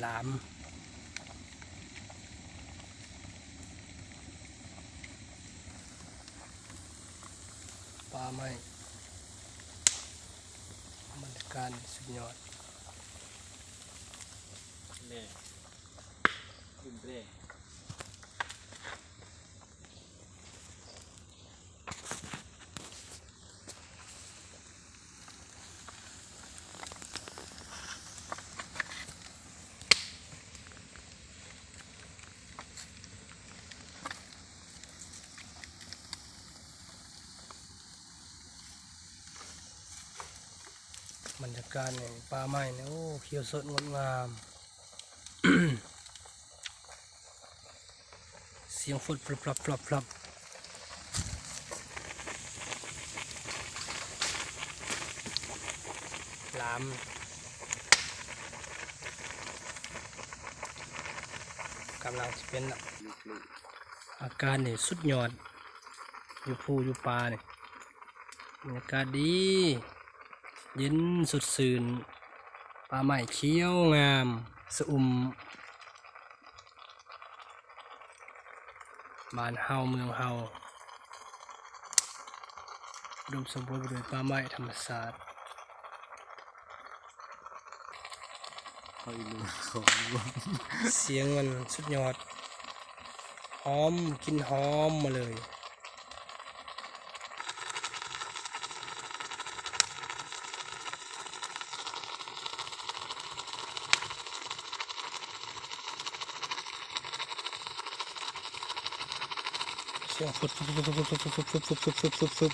หลามปลาไม้บรรยากาศสุดยอดเล่ขึ้นเล่บรรยากาศเนี่ยปลาไม้เนี่ยโอ้เขียวสดงดงาม เสียงฝนพลับพลับพลับหลามกำลังจะเป็นละอาการเนี่ยสุดยอดอยู่ภูอยู่ปลาเนี่ยบรรยากาศดีเย็นสดชื่นปลาไม้เขียวงามสะอุ่มบ้านเฮาเมืองเฮาอุดมสมบูรณ์ไปด้วยป่าไม้ธรรมชาติคอยดูของ เสียงมันสุดยอดหอมกลิ่นหอมมาเลยเสียงฟุดฟุดฟุดฟุดฟุดฟุดฟุดฟุดฟุดฟุดฟุดฟุด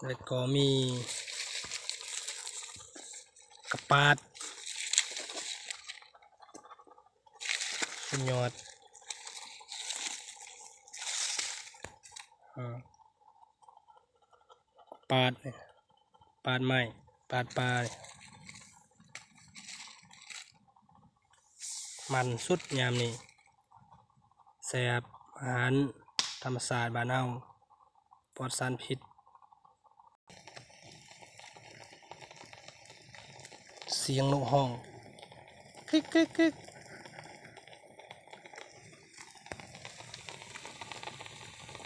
แล้วก็มีกระปาดสุดยอดปาดเนี่ยปาดไม้ปาดปลาเนี่ยมันสุดยามนี้แซ่บอาหารธรรมชาติบ้านเฮาปลอดสารพิษเสียงนกห้องกึกกึกกึก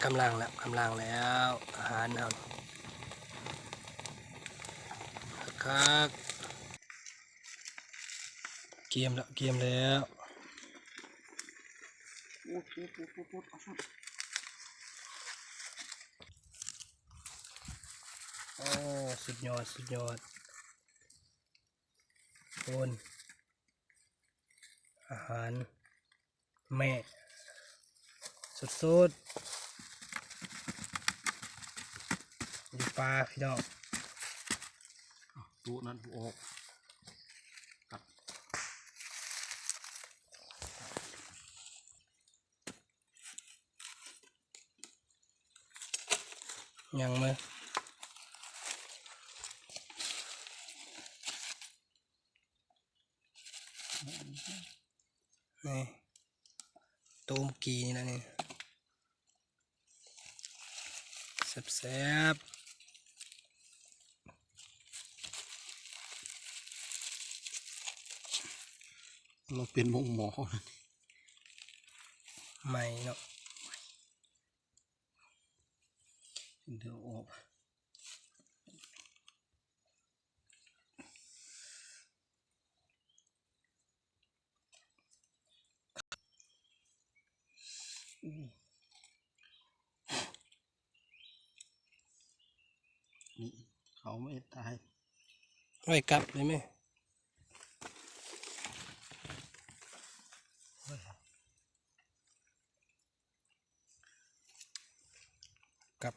กำลังแล้วอาหารเอาครับเกมแล้วโอ้สุดยอดโอนอาหารแม่สุดอยู่ปลาพี่น้อง ตัวนั้นออกกัด ยังมั้ยนี่ต้มกีนี่นะนี่แซ่บมันเป็นหมอใหม่เนาะ เดี๋ยวออกนี่เขาไม่ตายไว้กลับเลยไหมกลับ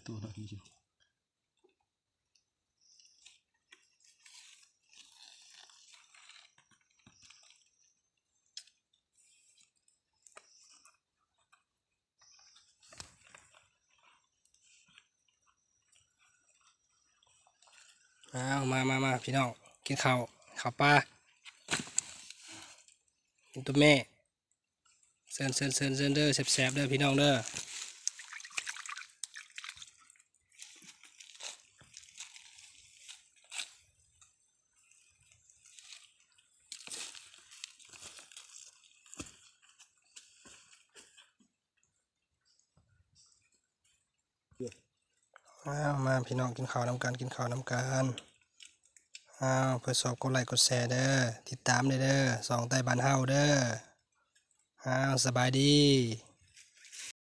ตัวนั้นอยู่เอามาพี่น้องกินข้าวปลา เป็นตัวแม่เซินเด้อแสบๆเด้อพี่น้องเด้อมาพี่น้องกินข้าวน้ำกันเพื่อสอบกดไลค์กดแชร์เด้อติดตามเด้อสองใต้บ้านเฮาเด้อสบายดี